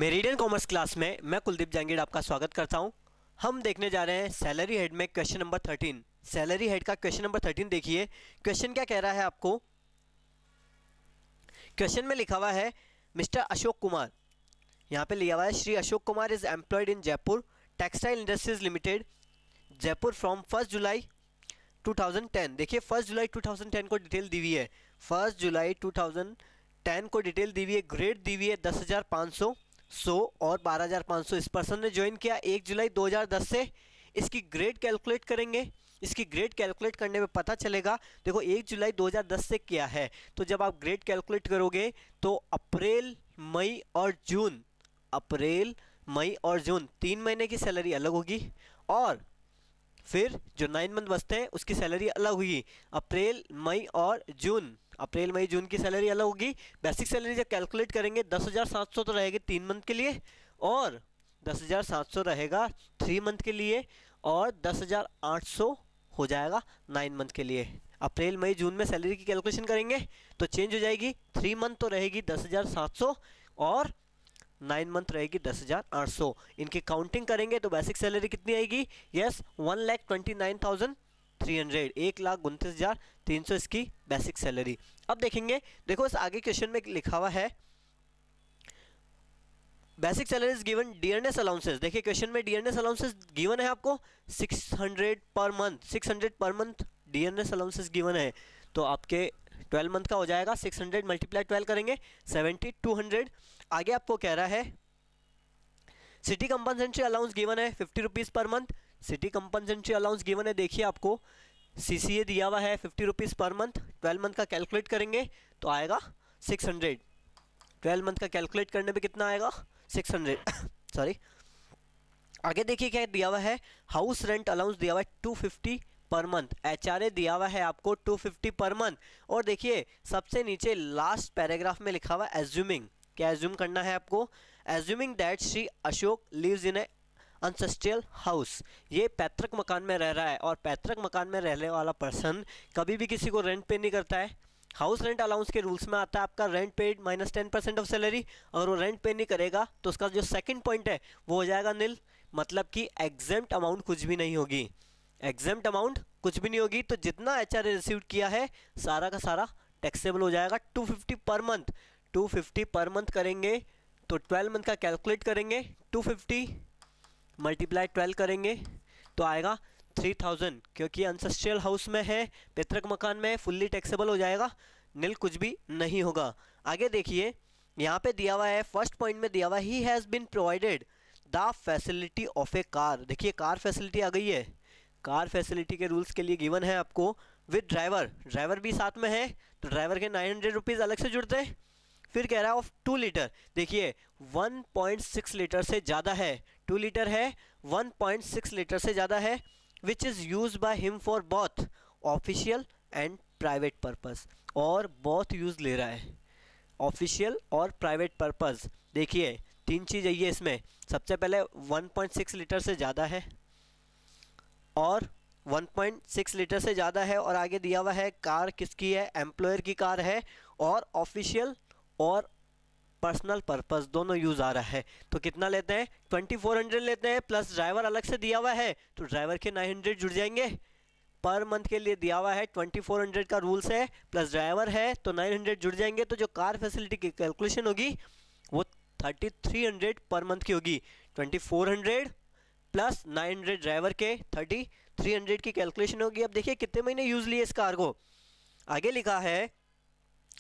Meridian commerce class में मैं कुलदीप जहांगीर आपका स्वागत करता हूं। हम देखने जा रहे हैं सैलरी हेड में क्वेश्चन नंबर 13। सैलरी हेड का क्वेश्चन नंबर 13 देखिए। क्वेश्चन क्या कह रहा है आपको। क्वेश्चन में लिखा हुआ है मिस्टर अशोक कुमार, यहाँ पे लिखा हुआ है Shri Ashok Kumar is employed in Jaipur textile industries limited Jaipur from 1 जुलाई 2010। देखिए 1 जुलाई 2010 को डिटेल दी हुई है। 1 जुलाई 2010 को डिटेल दी हुई है। ग्रेड दी हुई है 10,500, 100 और 12,500। इस पर्सन ने ज्वाइन किया 1 जुलाई 2010 से। इसकी ग्रेड कैलकुलेट करेंगे। इसकी ग्रेड कैलकुलेट करने में पता चलेगा, देखो 1 जुलाई 2010 से किया है, तो जब आप ग्रेड कैलकुलेट करोगे तो अप्रैल मई और जून, अप्रैल मई और जून 3 महीने की सैलरी अलग होगी और फिर जो 9 मंथ बचते हैं उसकी सैलरी अलग होगी। अप्रैल मई और जून, अप्रैल मई जून की सैलरी अलग होगी। बेसिक सैलरी जब कैलकुलेट करेंगे 10,700 तो रहेगी 3 मंथ के लिए और 10,700 रहेगा 3 मंथ के लिए और 10,800 हो जाएगा 9 मंथ के लिए। अप्रैल मई जून में सैलरी की कैलकुलेशन करेंगे तो चेंज हो जाएगी। 3 मंथ तो रहेगी 10,700 और 9 मंथ रहेगी 10,800। इनकी काउंटिंग करेंगे तो बेसिक सैलरी कितनी आएगी। यस 1,29,300, 1,29,300 इसकी बेसिक सैलरी। अब देखेंगे, देखो इस आगे क्वेश्चन में लिखा हुआ है basic salary is given dearness allowances. देखिए क्वेश्चन में डियरनेस अलाउंसेस गिवन है आपको 600 per month, 600 per month dearness allowances given है। तो आपके 12 मंथ का हो जाएगा 600 मल्टीप्लाई 12 करेंगे 7200। आगे आपको कह रहा है सिटी कंपनसेंट्री अलाउंस गिवन है 50 rupees per month. City compensatory allowance given है, देखिए आपको सीसीए दिया हुआ है 50 रुपीज़ पर मंथ। 12 मंथ का कैलकुलेट करेंगे तो आएगा 600। 12 मंथ का कैलकुलेट करने पे कितना आएगा 600 सॉरी। आगे देखिए क्या दिया हुआ है, हाउस रेंट अलाउंस दिया हुआ है 250 पर मंथ। एचआरए दिया हुआ है आपको 250 पर मंथ। और देखिए सबसे नीचे लास्ट पैराग्राफ में लिखा हुआ है एज्यूमिंग, क्या एज्यूम करना है आपको, assuming that Shri Ashok lives in a ancestral house. ये पैतृक मकान में रह रहा है और पैतृक मकान में रहने वाला पर्सन कभी भी किसी को रेंट पे नहीं करता है। हाउस रेंट अलाउंस के रूल्स में आता है आपका rent paid minus 10% of salary. अगर वो रेंट पे नहीं करेगा तो उसका जो सेकंड पॉइंट है वो हो जाएगा नील, मतलब कि एग्जेम्प्ट अमाउंट कुछ भी नहीं होगी। एग्जेम्प्ट अमाउंट कुछ भी नहीं होगी, तो जितना एचआरए रिसीव किया है सारा का सारा टैक्सेबल हो जाएगा। 250 पर मंथ, 250 पर मंथ करेंगे तो 12 मंथ का कैलकुलेट करेंगे 250 मल्टीप्लाई 12 करेंगे तो आएगा 3000। क्योंकि अनसेस्ट्रियल हाउस में है, पैतृक मकान में है, फुल्ली टैक्सेबल हो जाएगा, नील कुछ भी नहीं होगा। आगे देखिए यहाँ पे दिया हुआ है फर्स्ट पॉइंट में दिया हुआ है ही has been provided the facility of a car. देखिए कार फैसिलिटी आ गई है। कार फैसिलिटी के रूल्स के लिए गिवन है आपको विद ड्राइवर, ड्राइवर भी साथ में है तो ड्राइवर के 900 रुपीज़ अलग से जुड़ते हैं। फिर कह रहा है ऑफ 2 लीटर, देखिए 1.6 लीटर से ज़्यादा है, 2 लीटर है 1.6 लीटर से ज़्यादा है, विच is use by him for both official and private purpose. और बोथ यूज़ ले रहा है, ऑफिशियल और प्राइवेट पर्पस। देखिए 3 चीज़ आई है इसमें। सबसे पहले 1.6 लीटर से ज़्यादा है और 1.6 लीटर से ज़्यादा है और आगे दिया हुआ है कार किसकी है, एम्प्लॉयर की कार है और ऑफिशियल और पर्सनल पर्पस दोनों यूज़ आ रहा है। तो कितना लेते हैं 2400 लेते हैं, प्लस ड्राइवर अलग से दिया हुआ है तो ड्राइवर के 900 जुड़ जाएंगे। पर मंथ के लिए दिया हुआ है 2400 का रूल्स है, प्लस ड्राइवर है तो 900 जुड़ जाएंगे। तो जो कार फैसिलिटी की कैलकुलेशन होगी वो 3300 पर मंथ की होगी। 2400 प्लस 900 ड्राइवर के 3300 की कैलकुलेशन होगी। अब देखिए कितने महीने यूज़ लिए इस कार को। आगे लिखा है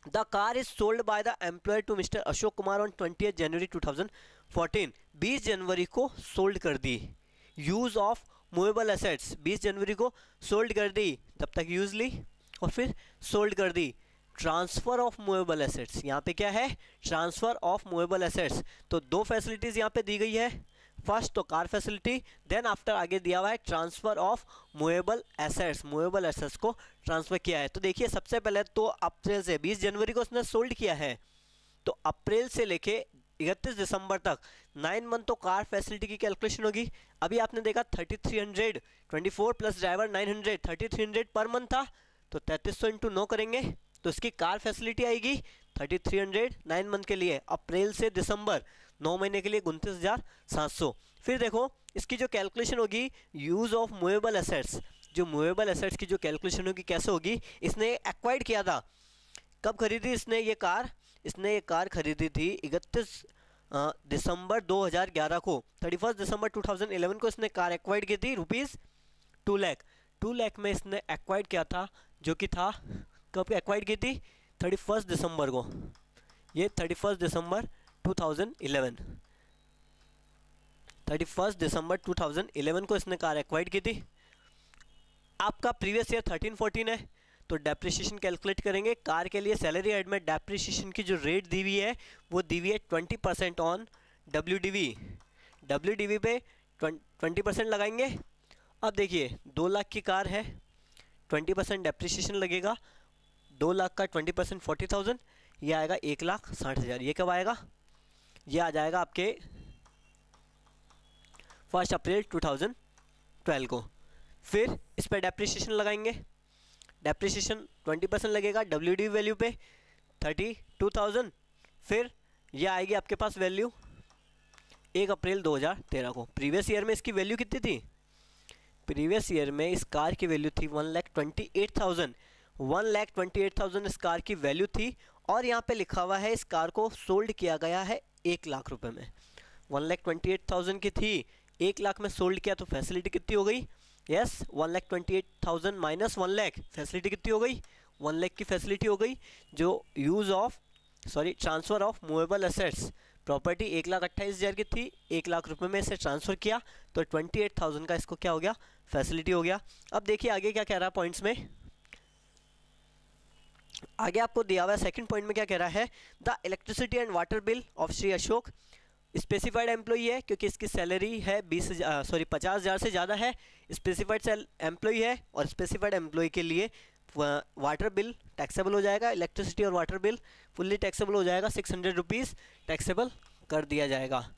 the car is sold by the employer to mister Ashok Kumar on 20 January 2014। 20 जनवरी को सोल्ड कर दी। यूज ऑफ मूवेबल एसेट्स 20 जनवरी को सोल्ड कर दी, तब तक यूज ली और फिर सोल्ड कर दी। ट्रांसफर ऑफ मूवेबल एसेट्स, यहाँ पे क्या है ट्रांसफर ऑफ मूवेबल एसेट्स। तो 2 फैसिलिटीज़ यहाँ पे दी गई है। फर्स्ट तो कार फैसिलिटी, देन आफ्टर आगे दिया हुआ है transfer of movable assets, movable assets को ट्रांसफर किया है। तो देखिए सबसे पहले तो अप्रैल से 20 जनवरी को उसने सोल्ड किया है, तो अप्रैल से लेके 31 दिसंबर तक 9 मंथ तो कार फैसिलिटी की कैलकुलेशन होगी। अभी आपने देखा 3300, 24 प्लस ड्राइवर 900, 3300 पर मंथ था, तो 3300 इंटू 9 करेंगे तो इसकी कार फैसिलिटी आएगी 3300 9 मंथ के लिए, अप्रैल से दिसंबर। 9 महीने के लिए 29,700। फिर देखो इसकी जो कैलकुलेशन होगी यूज़ ऑफ मूवेबल एसेट्स, जो मूवेबल एसेट्स की जो कैलकुलेशन होगी कैसे होगी, इसने एक्वायर्ड किया था, कब खरीदी इसने ये कार, इसने ये कार खरीदी थी 31 दिसंबर 2011 को, 31 दिसंबर 2011 को इसने कार एक्वायर्ड की थी ₹2 लाख, 2 लाख में इसने एक्वायर्ड किया था, जो कि था कब एक्वायर्ड की थी 31 दिसंबर को, ये 31 दिसंबर 2011, 31 दिसंबर 2011 को इसने कार एक्वायर्ड की थी। आपका प्रीवियस ईयर 13-14 है तो डेप्रिसिएशन कैलकुलेट करेंगे। कार के लिए सैलरी हेड में डेप्रिसिएशन की जो रेट दी हुई है वो दी हुई है 20% ऑन WDV, WDV पे 20% लगाएंगे। अब देखिए 2 लाख की कार है, 20% डेप्रिसिएशन लगेगा, 2 लाख का 20% 40,000, ये आएगा 1,60,000। ये कब आएगा, ये आ जाएगा आपके 1 अप्रैल 2012 को। फिर इस पर डेप्रिसिएशन लगाएंगे, डेप्रिसिएशन 20% लगेगा WDV वैल्यू पे 32,000। फिर ये आएगी आपके पास वैल्यू 1 अप्रैल 2013 को। प्रीवियस ईयर में इसकी वैल्यू कितनी थी, प्रीवियस ईयर में इस कार की वैल्यू थी 1,28,000, 1,28,000 इस कार की वैल्यू थी। और यहाँ पे लिखा हुआ है इस कार को सोल्ड किया गया है 1 लाख रुपए में, 1,28,000 की थी, 1 लाख में सोल्ड किया तो फैसिलिटी कितनी हो गई, यस 1,28,000 माइनस 1 लाख, फैसिलिटी कितनी हो गई, 1 लाख की फैसिलिटी हो गई। जो use of transfer of movable assets, property 1,28,000 की थी, 1 लाख रुपए में इसे ट्रांसफ़र किया तो 28,000 का इसको क्या हो गया, फैसिलिटी हो गया। अब देखिए आगे क्या कह रहा है पॉइंट्स में, आगे आपको दिया हुआ है सेकंड पॉइंट में क्या कह रहा है, the electricity and water bill of Shri Ashok, specified employee है क्योंकि इसकी सैलरी है 50,000 से ज़्यादा है, स्पेसिफाइड एम्प्लॉई है और स्पेसिफाइड एम्प्लॉई के लिए वाटर बिल टैक्सेबल हो जाएगा, इलेक्ट्रिसिटी और वाटर बिल फुल्ली टैक्सेबल हो जाएगा, 600 रुपीज़ टैक्सेबल कर दिया जाएगा,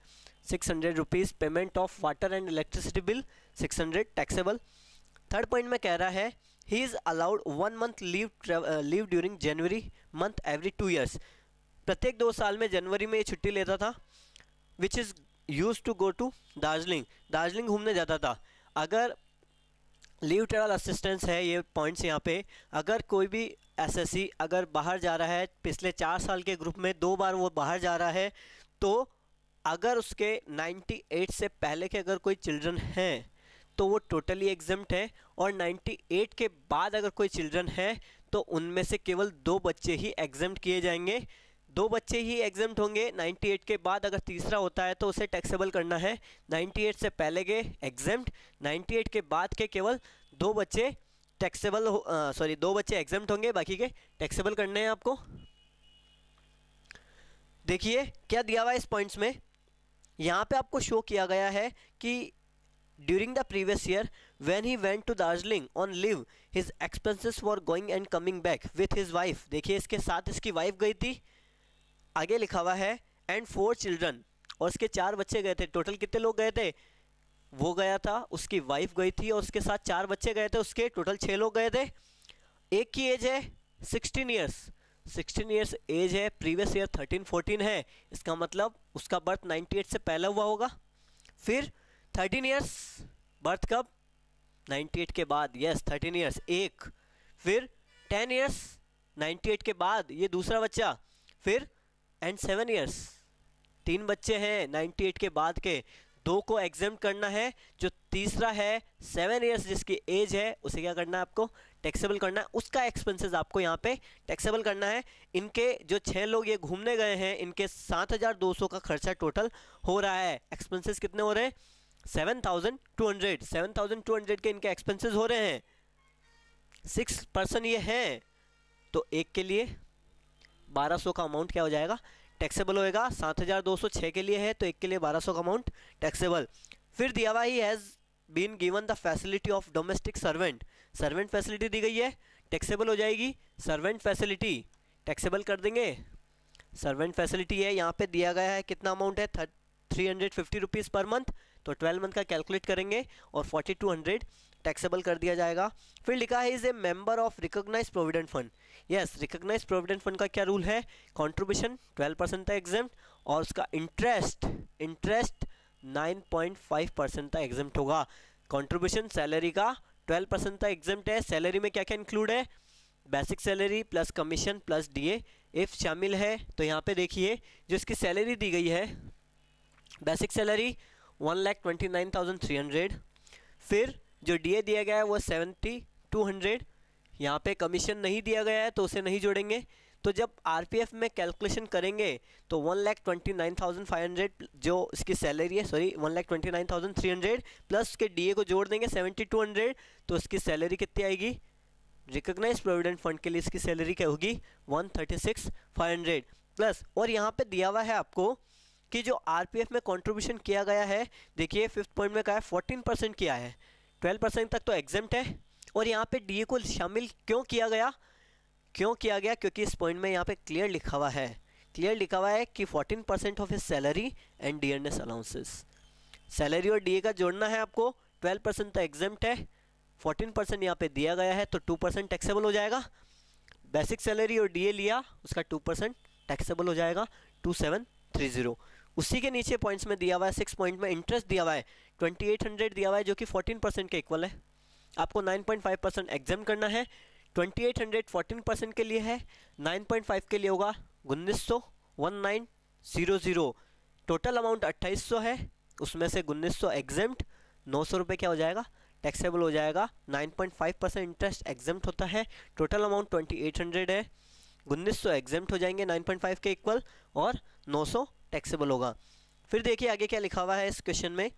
600 rupees payment of water and electricity bill, 600 taxable. Third point में कह रहा है he is allowed 1 month leave during January month every 2 years, प्रत्येक 2 साल में जनवरी में ये छुट्टी लेता था, which is use to go to Darjeeling घूमने जाता था। अगर लीव ट्रेवल असिस्टेंस है ये पॉइंट्स यहाँ पे, अगर कोई भी SSC अगर बाहर जा रहा है पिछले 4 साल के ग्रुप में 2 बार वो बाहर जा रहा है, तो अगर उसके 98 से पहले के अगर कोई चिल्ड्रन हैं तो वो टोटली एग्जम्प्ट है, और 98 के बाद अगर कोई चिल्ड्रन है तो उनमें से केवल 2 बच्चे ही एग्जम्प्ट किए जाएंगे, 2 बच्चे ही एग्जम्प्ट होंगे। 98 के बाद अगर तीसरा होता है तो उसे टैक्सेबल करना है, 98 से पहले के एग्जम्प्ट, 98 के बाद के केवल 2 बच्चे टैक्सेबल 2 बच्चे एग्जम्प्ट होंगे, बाकी के टैक्सेबल करने हैं आपको। देखिए क्या दिया हुआ है इस पॉइंट्स में, यहाँ पे आपको शो किया गया है कि during the previous year when he went to Darjeeling on leave his expenses for going and coming back with his wife, देखिए इसके साथ इसकी वाइफ गई थी, आगे लिखा हुआ है एंड 4 चिल्ड्रन, और उसके 4 बच्चे गए थे। टोटल कितने लोग गए थे, वो गया था, उसकी वाइफ गई थी और उसके साथ 4 बच्चे गए थे, उसके टोटल 6 लोग गए थे। एक की एज है 16 ईयर्स, 16 ईयर्स एज है, प्रीवियस ईयर 13-14 है, इसका मतलब उसका बर्थ 98 से पहले हुआ होगा। फिर 13 ईयर्स, बर्थ कब, 98 के बाद, यस 13 ईयर्स एक। फिर 10 ईयर्स 98 के बाद ये दूसरा बच्चा, फिर एंड 7 ईयर्स, 3 बच्चे हैं 98 के बाद के, 2 को एग्जाम्प्ट करना है, जो तीसरा है 7 ईयर्स जिसकी एज है उसे क्या करना है आपको, टैक्सेबल करना है, उसका एक्सपेंसेस आपको यहाँ पे टैक्सेबल करना है। इनके जो 6 लोग ये घूमने गए हैं इनके 7,200 का खर्चा टोटल हो रहा है, एक्सपेंसेस कितने हो रहे हैं 7,200 के इनके एक्सपेंसेस हो रहे हैं, 6 पर्सन ये हैं तो एक के लिए 1200 का अमाउंट क्या हो जाएगा, टैक्सेबल होएगा। 7,206 के लिए है तो एक के लिए 1200 का अमाउंट टैक्सेबल। फिर दिया हुआ he has been given the facility of domestic servant, servant facility दी गई है, टैक्सेबल हो जाएगी, सर्वेंट फैसिलिटी टैक्सेबल कर देंगे। सर्वेंट फैसिलिटी है यहाँ पे दिया गया है कितना अमाउंट है 350 रुपीज़ पर मंथ, तो 12 मंथ का कैलकुलेट करेंगे और 4200 टैक्सेबल कर दिया जाएगा। फिर लिखा है is a member of recognised provident fund. Yes, recognised provident fund का क्या रूल है, कंट्रीब्यूशन 12% था एग्जेम्प्ट और उसका इंटरेस्ट 9.5% था एग्जेम्प्ट होगा। कंट्रीब्यूशन सैलरी का 12% था एग्जेम्प्ट है। सैलरी में क्या क्या इंक्लूड है, basic salary plus commission plus DA if शामिल है। तो यहाँ पे देखिए जो इसकी सैलरी दी गई है, बेसिक सैलरी 1,29,300, फिर जो डीए दिया गया है वो 7,200, यहाँ पे कमीशन नहीं दिया गया है तो उसे नहीं जोड़ेंगे। तो जब आरपीएफ में कैलकुलेशन करेंगे तो 1,29,500 जो इसकी सैलरी है, सॉरी 1,29,300 प्लस उसके डीए को जोड़ देंगे 7,200, तो इसकी सैलरी कितनी आएगी, रिकॉग्नाइज्ड प्रोविडेंट फंड के लिए इसकी सैलरी क्या होगी 136,500 प्लस। और यहाँ पे दिया हुआ है आपको कि जो आरपीएफ में कंट्रीब्यूशन किया गया है, देखिए 5th पॉइंट में कहा है 14% किया है, 12% तक तो एग्जेम्प्ट है। और यहाँ पे डीए को शामिल क्यों किया गया, क्योंकि इस पॉइंट में यहाँ पे क्लियर लिखा हुआ है कि 14% of his salary and dearness allowances, salary और डीए का जोड़ना है आपको। 12% तो एग्जेम्प्ट है, 14% यहाँ पे दिया गया है तो 2% टैक्सेबल हो जाएगा। बेसिक सैलरी और डीए लिया, उसका 2% टैक्सेबल हो जाएगा 2730। उसी के नीचे पॉइंट्स में दिया हुआ है 6 पॉइंट में इंटरेस्ट दिया हुआ है 2800 दिया हुआ है जो कि 14% के इक्वल है। आपको 9.5% एग्जाम करना है। 2800 14% के लिए है, 9.5 के लिए होगा 1900 टोटल अमाउंट 2800 है, उसमें से 1900 एग्जेम्प्ट, 900 रुपये क्या हो जाएगा टैक्सेबल हो जाएगा। 9.5% इंटरेस्ट एग्जेम्प्ट होता है, टोटल अमाउंट 2800 है, 1900 एग्जेम्प्ट हो जाएंगे 9.5 के इक्वल और 900 टैक्सेबल होगा। फिर देखिए आगे क्या लिखा हुआ है इस क्वेश्चन में,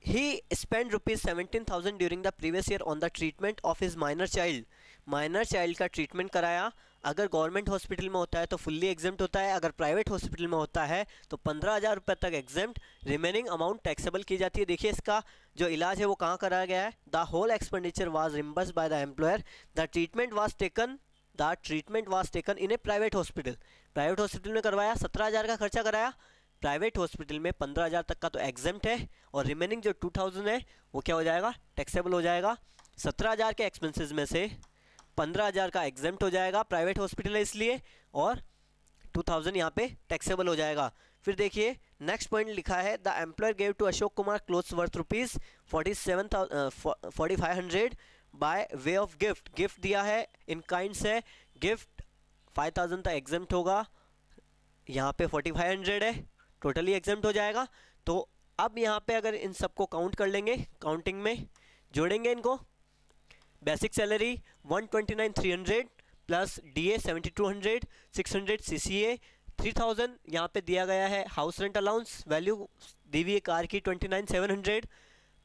He spent ₹17,000 during the previous year on the treatment of his minor child. Minor child का ट्रीटमेंट कराया। अगर गवर्नमेंट हॉस्पिटल में होता है तो फुल्ली एग्जेम्प्ट होता है, अगर प्राइवेट हॉस्पिटल में होता है तो 15,000 रुपये तक एग्जेम्प्ट, रिमेनिंग अमाउंट टैक्सेबल की जाती है। देखिए इसका जो इलाज है वो कहाँ कराया गया है, the whole expenditure was reimbursed by the employer, the treatment was taken in a private hospital. Private hospital में करवाया, 17,000 का खर्चा कराया, प्राइवेट हॉस्पिटल में 15,000 तक का तो एग्जेम्प्ट है और रिमेनिंग जो 2,000 है वो क्या हो जाएगा टैक्सेबल हो जाएगा। 17,000 के एक्सपेंसेस में से 15,000 का एग्जेम्प्ट हो जाएगा, प्राइवेट हॉस्पिटल है इसलिए, और 2,000 यहाँ पे टैक्सेबल हो जाएगा। फिर देखिए नेक्स्ट पॉइंट लिखा है, the employer gave to Ashok Kumar clothes worth ₹4500 by way of gift. Gift दिया है इन काइंड्स है, गिफ्ट 5,000 तक एग्जेम्प्ट होगा, यहाँ पे 4500 है, टोटली एग्जेम्प्ट हो जाएगा। तो अब यहाँ पे अगर इन सबको काउंट कर लेंगे, काउंटिंग में जोड़ेंगे इनको, basic salary 129,300 plus DA 7,200, 600 CCA, 3,000 यहाँ पे दिया गया है हाउस रेंट अलाउंस, वैल्यू दी हुई है कार की 29,700,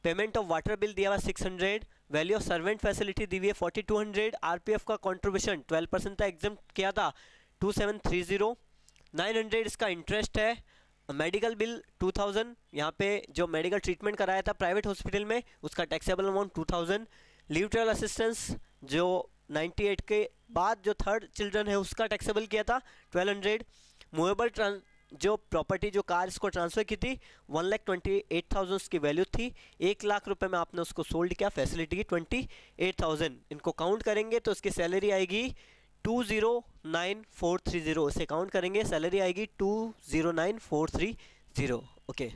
पेमेंट ऑफ वाटर बिल दिया हुआ 600, वैल्यू ऑफ सर्वेंट फैसिलिटी दी हुई है 4,200, आरपीएफ का कंट्रीब्यूशन 12% था एग्जेम्प्ट किया था 2,730, 900 इसका इंटरेस्ट है, मेडिकल बिल 2,000, यहाँ पे जो मेडिकल ट्रीटमेंट कराया था प्राइवेट हॉस्पिटल में उसका taxable amount 2,000, leave travel assistance जो 98 के बाद जो थर्ड चिल्ड्रन है उसका टैक्सेबल किया था 1,200, मूवेबल जो प्रॉपर्टी जो कार इसको ट्रांसफ़र की थी 1,28,000 उसकी वैल्यू थी, 1,00,000 रुपये में आपने उसको सोल्ड किया फैसिलिटी की 28,000, इनको काउंट करेंगे तो उसकी सैलरी आएगी 209,430, इसे काउंट करेंगे सैलरी आएगी 209,430। ओके।